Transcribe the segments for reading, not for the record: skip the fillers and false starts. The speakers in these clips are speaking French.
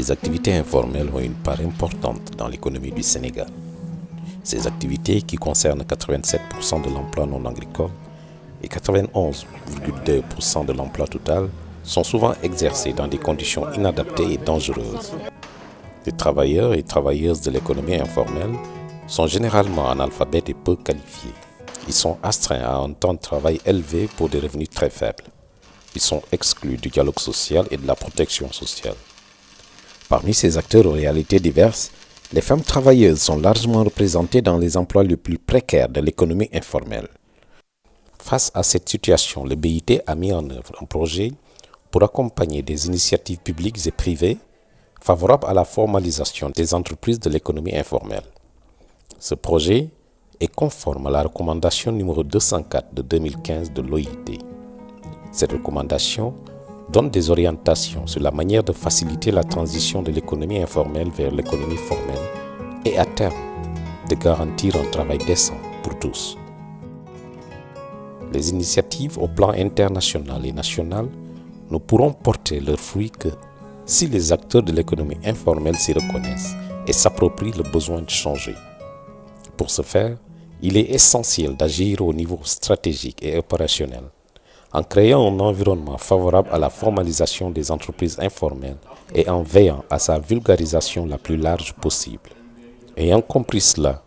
Les activités informelles ont une part importante dans l'économie du Sénégal. Ces activités, qui concernent 87% de l'emploi non agricole et 91,2% de l'emploi total, sont souvent exercées dans des conditions inadaptées et dangereuses. Les travailleurs et travailleuses de l'économie informelle sont généralement analphabètes et peu qualifiés. Ils sont astreints à un temps de travail élevé pour des revenus très faibles. Ils sont exclus du dialogue social et de la protection sociale. Parmi ces acteurs aux réalités diverses, les femmes travailleuses sont largement représentées dans les emplois les plus précaires de l'économie informelle. Face à cette situation, le BIT a mis en œuvre un projet pour accompagner des initiatives publiques et privées favorables à la formalisation des entreprises de l'économie informelle. Ce projet est conforme à la recommandation numéro 204 de 2015 de l'OIT. Cette recommandation donne des orientations sur la manière de faciliter la transition de l'économie informelle vers l'économie formelle et à terme de garantir un travail décent pour tous. Les initiatives au plan international et national ne pourront porter leurs fruits que si les acteurs de l'économie informelle s'y reconnaissent et s'approprient le besoin de changer. Pour ce faire, il est essentiel d'agir au niveau stratégique et opérationnel en créant un environnement favorable à la formalisation des entreprises informelles et en veillant à sa vulgarisation la plus large possible. Ayant compris cela,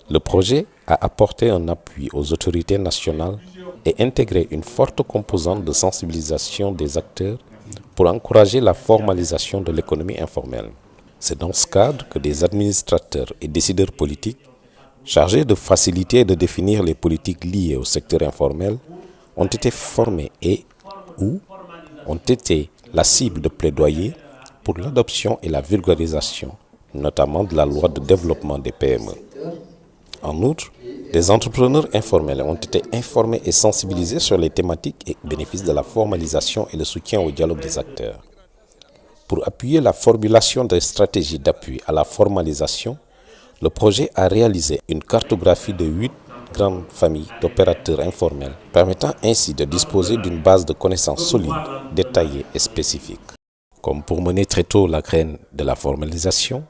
le projet a apporté un appui aux autorités nationales et intégré une forte composante de sensibilisation des acteurs pour encourager la formalisation de l'économie informelle. C'est dans ce cadre que des administrateurs et décideurs politiques chargés de faciliter et de définir les politiques liées au secteur informel ont été formés ou ont été la cible de plaidoyer pour l'adoption et la vulgarisation, notamment de la loi de développement des PME. En outre, des entrepreneurs informels ont été informés et sensibilisés sur les thématiques et bénéfices de la formalisation et le soutien au dialogue des acteurs. Pour appuyer la formulation des stratégies d'appui à la formalisation, le projet a réalisé une cartographie de 8 grandes familles d'opérateurs informels, permettant ainsi de disposer d'une base de connaissances solide, détaillée et spécifique. Comme pour mener très tôt la graine de la formalisation,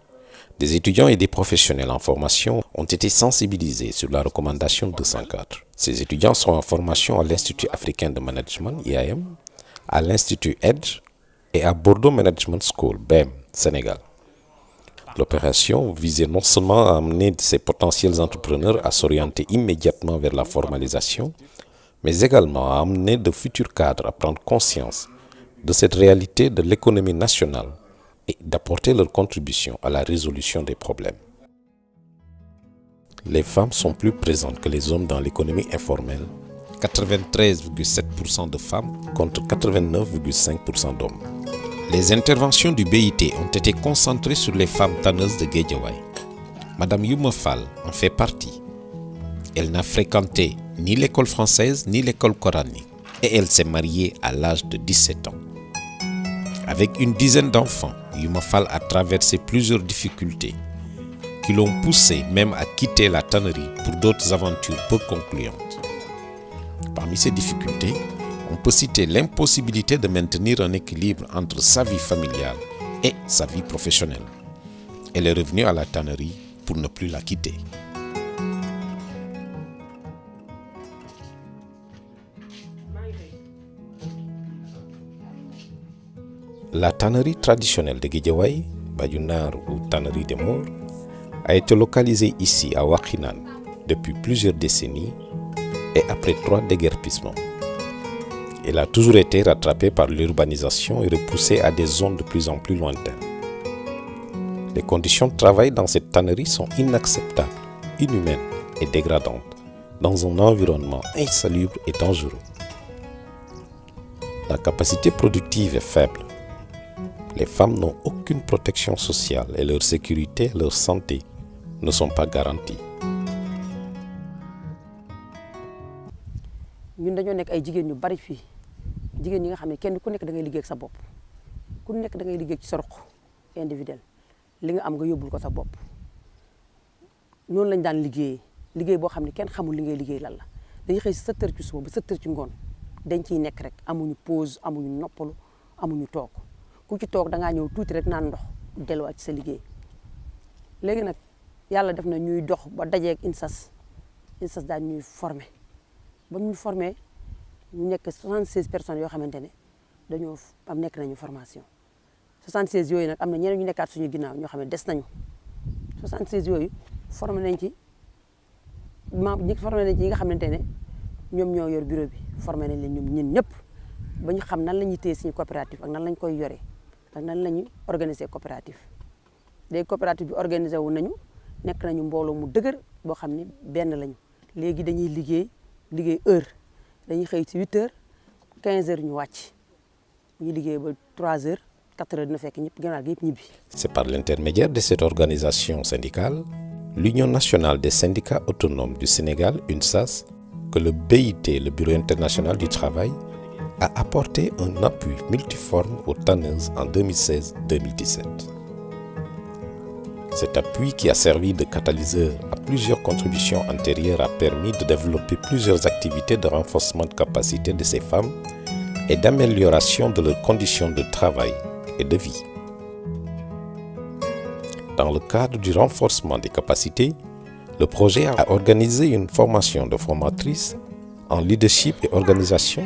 des étudiants et des professionnels en formation ont été sensibilisés sur la recommandation 204. Ces étudiants sont en formation à l'Institut africain de management, IAM, à l'Institut EDGE et à Bordeaux Management School, BEM, Sénégal. L'opération visait non seulement à amener ces potentiels entrepreneurs à s'orienter immédiatement vers la formalisation, mais également à amener de futurs cadres à prendre conscience de cette réalité de l'économie nationale et d'apporter leur contribution à la résolution des problèmes. Les femmes sont plus présentes que les hommes dans l'économie informelle, 93,7% de femmes contre 89,5% d'hommes. Les interventions du BIT ont été concentrées sur les femmes tanneuses de Guédiawaye. Madame Youma Fall en fait partie. Elle n'a fréquenté ni l'école française ni l'école coranique et elle s'est mariée à l'âge de 17 ans. Avec une dizaine d'enfants, Youma Fall a traversé plusieurs difficultés qui l'ont poussée même à quitter la tannerie pour d'autres aventures peu concluantes. Parmi ces difficultés, on peut citer l'impossibilité de maintenir un équilibre entre sa vie familiale et sa vie professionnelle. Elle est revenue à la tannerie pour ne plus la quitter. La tannerie traditionnelle de Guédiawaye, Badionar ou tannerie des Maures, a été localisée ici à Wakhinane depuis plusieurs décennies et après 3 déguerpissements. Elle a toujours été rattrapée par l'urbanisation et repoussée à des zones de plus en plus lointaines. Les conditions de travail dans cette tannerie sont inacceptables, inhumaines et dégradantes, dans un environnement insalubre et dangereux. La capacité productive est faible. Les femmes n'ont aucune protection sociale et leur sécurité et leur santé ne sont pas garanties. ñun dañoo nekk ay jigéen ñu bari fii jigéen ñi nga xam ne kenn ku nekk da ngay liggéey ak sa bopp ku nekk da ngay liggéey ci sa ruq individuel li nga am nga yóbbul ko sa bopp noonu lañ daan liggéey boo xam ne kenn xamul li ngay liggéey lan la dañuy xëy si 7 heures ci suba ba 7 heures ci ngoon dañ ciy nekk rek amuñu pause amuñu noppalu amuñu toog ku ci toog da ngaa ñëw tuuti rek naan ndox delluwaat ci sa liggéey léegi nag yàlla def na ñuy dox ba dajeeg INSAS daal ñuy formé ba ñu formé ñu nekk 76 personnes yoo xamante ne dañoo nekk nañu formation 76 yooyu nag am na ñeneen ñu nekkaat suñu ginnaaw ñoo xam ne des nañu 76 yooyu formé nañ ci ñi nga xamante ne ñoom ñoo yor bureau bi formé nañ leen ñun ñëpp ba ñu xam nan la ñuy téye suñu coopérative ak nan lañ koy yoree ak nan la ñuy organiser coopérative léegi coopérative bi organisé wu nañu nekk nañu mbooloo mu dëgër boo xam ne benn lañu léegi dañuy liggéey heure dañuy xëy ci 8 heures 15 heures ñu wàcc ñu liggéey ba 3 heures 4 heures dina fekk ñëpp gannaaw gi yëpp ñibbi. C'est par l'intermédiaire de cette organisation syndicale, l'Union nationale des syndicats autonomes du Sénégal, UNSAS, que le BIT, le Bureau international du travail, a apporté un appui multiforme aux tanneuses en 2016-2017. Cet appui qui a servi de catalyseur à plusieurs contributions antérieures a permis de développer plusieurs activités de renforcement de capacité de ces femmes et d'amélioration de leurs conditions de travail et de vie. Dans le cadre du renforcement des capacités, le projet a organisé une formation de formatrices en leadership et organisation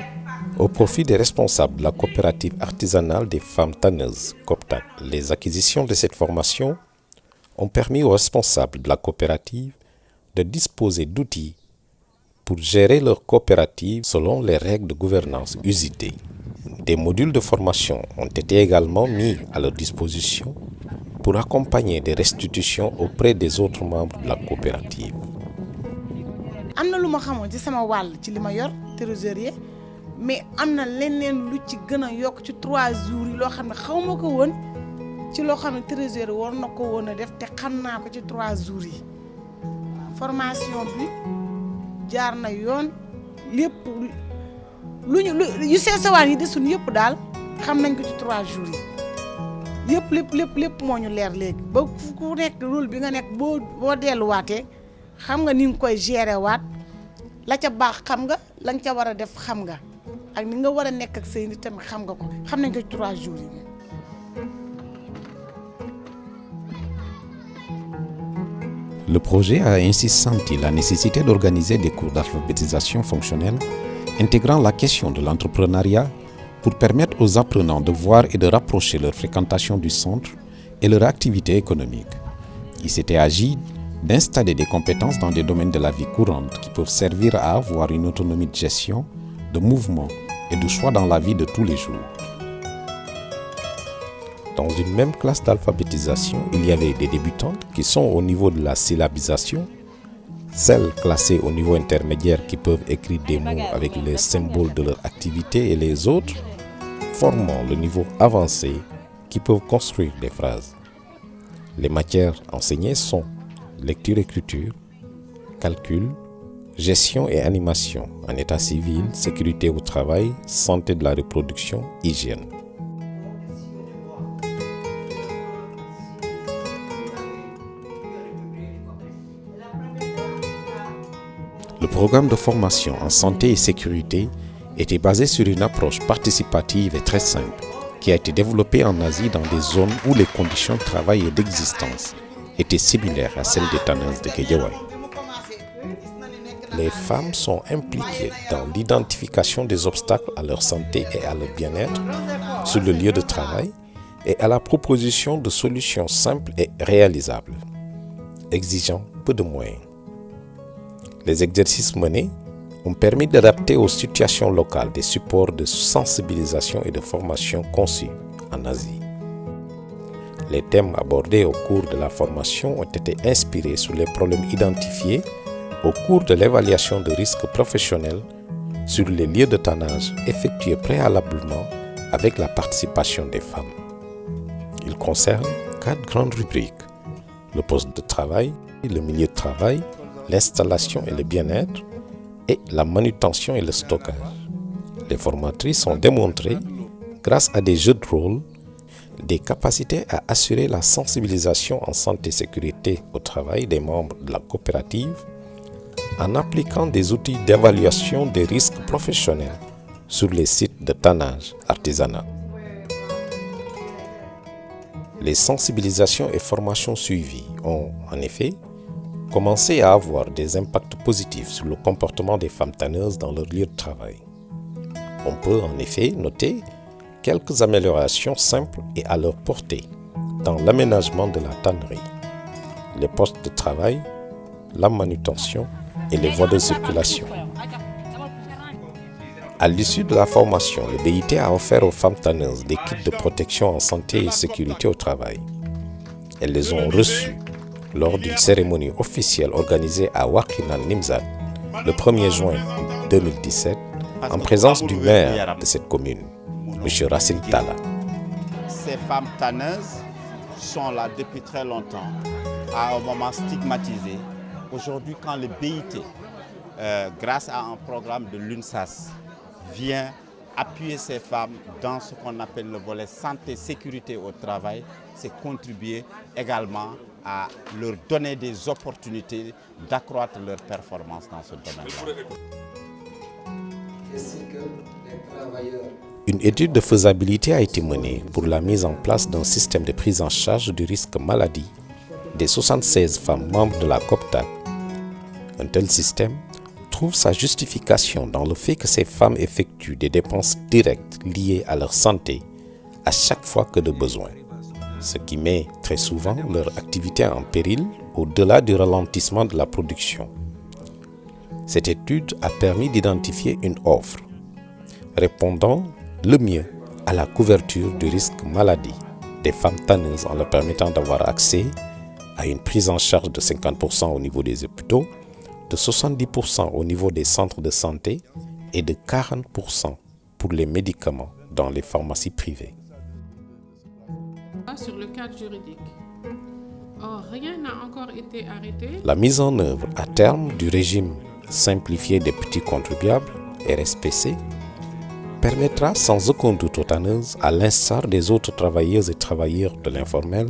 au profit des responsables de la coopérative artisanale des femmes tanneuses, COPTAN. Les acquisitions de cette formation ont permis aux responsables de la coopérative de disposer d'outils pour gérer leur coopérative selon les règles de gouvernance usitées. Des modules de formation ont été également mis à leur disposition pour accompagner des restitutions auprès des autres membres de la coopérative. am na lu ma xamoon ci sama wàll ci li ma yor trésorier mais am na leneen lu ci gën a yokk ci 3 jours yi loo xam ne xaw ma ko woon ci loo xam ne trésorier war na ko woon a def te xam naa ko ci 3 jours yi formation bi jaar na yoon lépp yu seesawaan yi desul yëpp daal xam nañ ko ci 3 jours yi lépp moo ñu leer léegi ba ku nekk rôle bi nga nekk boo delluwaatee xam nga ni nga koy gérer waat la ca baax xam nga la nga ca war a def xam nga ak ni nga war a nekk ak say nit tamit xam nga ko xam nañ ko ci 3 jours yi. Le projet a ainsi senti la nécessité d'organiser des cours d'alphabétisation fonctionnelle intégrant la question de l'entrepreneuriat pour permettre aux apprenants de voir et de rapprocher leur fréquentation du centre et leur activité économique. Il s'était agi d'installer des compétences dans des domaines de la vie courante qui peuvent servir à avoir une autonomie de gestion, de mouvement et de choix dans la vie de tous les jours. Dans une même classe d'alphabétisation, il y avait des débutantes qui sont au niveau de la syllabisation, celles classées au niveau intermédiaire qui peuvent écrire des mots avec les symboles de leur activité et les autres formant le niveau avancé qui peuvent construire des phrases. Les matières enseignées sont lecture-écriture, calcul, gestion et animation en état civil, sécurité au travail, santé de la reproduction, hygiène. Le programme de formation en santé et sécurité était basé sur une approche participative et très simple qui a été développée en Asie dans des zones où les conditions de travail et d'existence étaient similaires à celles des tanneuses de Guédiawaye. Les femmes sont impliquées dans l'identification des obstacles à leur santé et à leur bien-être sur le lieu de travail et à la proposition de solutions simples et réalisables, exigeant peu de moyens. Les exercices menés ont permis d'adapter aux situations locales des supports de sensibilisation et de formation conçus en Asie. Les thèmes abordés au cours de la formation ont été inspirés sur les problèmes identifiés au cours de l'évaluation de risques professionnels sur les lieux de tannage effectués préalablement avec la participation des femmes. Ils concernent 4 grandes rubriques: le poste de travail, le milieu de travail, l'installation et le bien-être, et la manutention et le stockage. Les formatrices ont démontré, grâce à des jeux de rôle, des capacités à assurer la sensibilisation en santé et sécurité au travail des membres de la coopérative en appliquant des outils d'évaluation des risques professionnels sur les sites de tannage artisanal. Les sensibilisations et formations suivies ont, en effet, commencé à avoir des impacts positifs sur le comportement des femmes tanneuses dans leur lieu de travail. On peut en effet noter quelques améliorations simples et à leur portée dans l'aménagement de la tannerie, les postes de travail, la manutention et les voies de circulation. À l'issue de la formation, le BIT a offert aux femmes tanneuses des kits de protection en santé et sécurité au travail. Elles les ont reçus lors d'une cérémonie officielle organisée à Wakhinane Nimzatt le 1er juin 2017 en présence du maire de cette commune, M. Racine Talla. Ces femmes tanneuses sont là depuis très longtemps, à un moment stigmatisé. Aujourd'hui, quand le BIT, grâce à un programme de l'UNSAS, vient appuyer ces femmes dans ce qu'on appelle le volet santé-sécurité au travail, c'est contribuer également à leur donner des opportunités d'accroître leur performance dans ce domaine-là. Une étude de faisabilité a été menée pour la mise en place d'un système de prise en charge du risque maladie des 76 femmes membres de la COPTAC. Un tel système trouve sa justification dans le fait que ces femmes effectuent des dépenses directes liées à leur santé à chaque fois que de besoin, ce qui met très souvent leur activité en péril au-delà du ralentissement de la production. Cette étude a permis d'identifier une offre répondant le mieux à la couverture du risque maladie des femmes tanneuses en leur permettant d'avoir accès à une prise en charge de 50% au niveau des hôpitaux, de 70% au niveau des centres de santé et de 40% pour les médicaments dans les pharmacies privées. Sur le cadre juridique. Or, rien n'a encore été arrêté. La mise en œuvre à terme du régime simplifié des petits contribuables, RSPC, permettra sans aucun doute aux tanneuses, à l'instar des autres travailleuses et travailleurs de l'informel,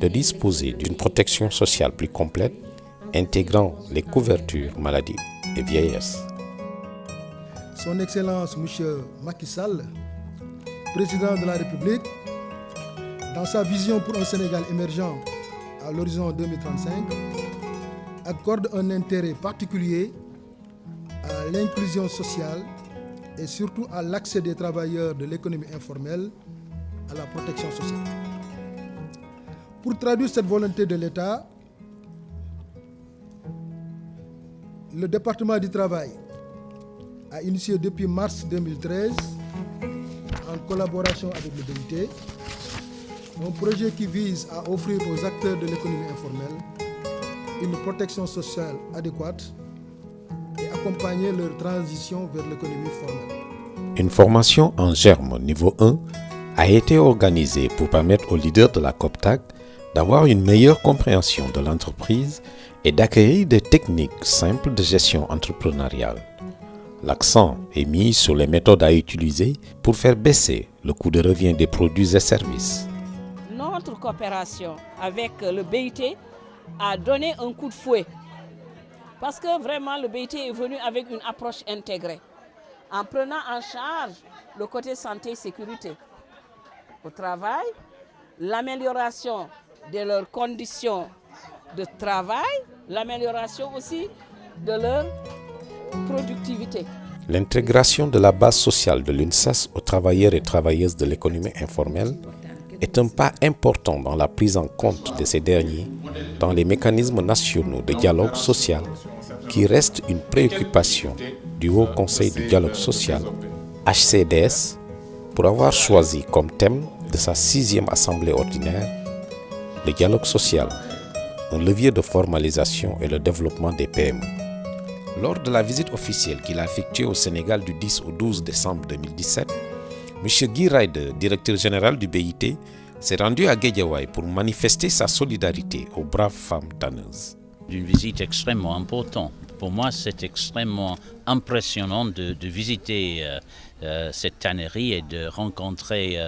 de disposer d'une protection sociale plus complète, intégrant les couvertures maladie et vieillesse. Son Excellence M. Macky Sall, président de la République, dans sa vision pour un Sénégal émergent à l'horizon 2035, accorde un intérêt particulier à l'inclusion sociale et surtout à l'accès des travailleurs de l'économie informelle à la protection sociale. Pour traduire cette volonté de l'État, le département du travail a initié depuis mars 2013, en collaboration avec le BIT, un projet qui vise à offrir aux acteurs de l'économie informelle une protection sociale adéquate et accompagner leur transition vers l'économie formelle. Une formation en germe niveau 1 a été organisée pour permettre aux leaders de la COPTAC d'avoir une meilleure compréhension de l'entreprise et d'acquérir des techniques simples de gestion entrepreneuriale. L'accent est mis sur les méthodes à utiliser pour faire baisser le coût de revient des produits et services. Notre coopération avec le BIT a donné un coup de fouet parce que vraiment le BIT est venu avec une approche intégrée en prenant en charge le côté santé et sécurité au travail, l'amélioration de leurs conditions de travail, l'amélioration aussi de leur productivité. L'intégration de la base sociale de l'UNSAS aux travailleurs et travailleuses de l'économie informelle est un pas important dans la prise en compte de ces derniers dans les mécanismes nationaux de dialogue social qui reste une préoccupation du Haut Conseil du dialogue social, HCDS, pour avoir choisi comme thème de sa 6e assemblée ordinaire le dialogue social, un levier de formalisation et le développement des PME. Lors de la visite officielle qu'il a effectuée au Sénégal du 10 au 12 décembre 2017, M. Guy Ryder, directeur général du BIT, s'est rendu à Guédiawaye pour manifester sa solidarité aux braves femmes tanneuses. Une visite extrêmement importante. Pour moi, c'est extrêmement impressionnant de visiter cette tannerie et de rencontrer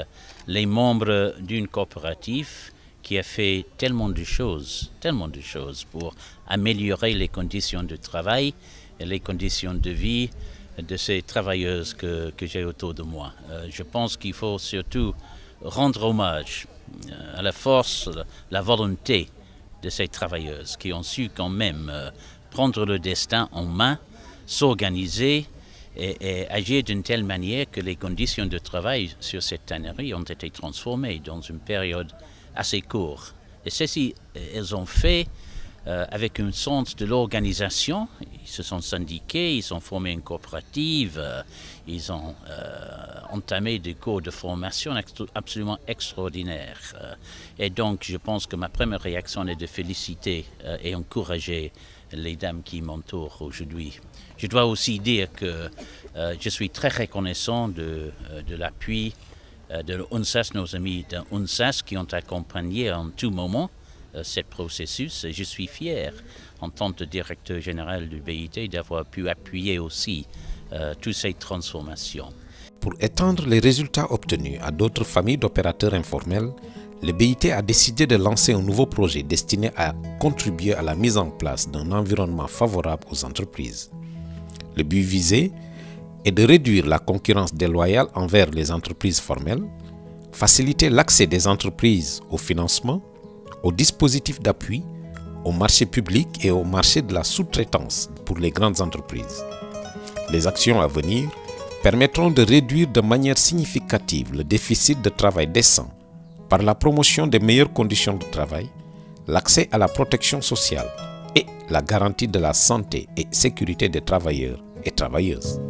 les membres d'une coopérative qui a fait tellement de choses pour améliorer les conditions de travail et les conditions de vie de ces travailleuses que j'ai autour de moi. Je pense qu'il faut surtout rendre hommage à la force, la volonté de ces travailleuses qui ont su quand même prendre le destin en main, s'organiser et agir d'une telle manière que les conditions de travail sur cette tannerie ont été transformées dans une période assez courte. Et ceci, elles ont fait avec un sens de l'organisation. Ils se sont syndiqués, ils ont formé une coopérative, ils ont entamé des cours de formation absolument extraordinaires. Et donc, je pense que ma première réaction est de féliciter et encourager les dames qui m'entourent aujourd'hui. Je dois aussi dire que je suis très reconnaissant de l'appui de l'UNSAS, nos amis de l'UNSAS qui ont accompagné en tout moment ce processus. Je suis fier, en tant que directeur général du BIT, d'avoir pu appuyer aussi toutes ces transformations. Pour étendre les résultats obtenus à d'autres familles d'opérateurs informels, le BIT a décidé de lancer un nouveau projet destiné à contribuer à la mise en place d'un environnement favorable aux entreprises. Le but visé est de réduire la concurrence déloyale envers les entreprises formelles, faciliter l'accès des entreprises au financement, aux dispositifs d'appui, au marché public et au marché de la sous-traitance pour les grandes entreprises. Les actions à venir permettront de réduire de manière significative le déficit de travail décent par la promotion des meilleures conditions de travail, l'accès à la protection sociale et la garantie de la santé et sécurité des travailleurs et travailleuses.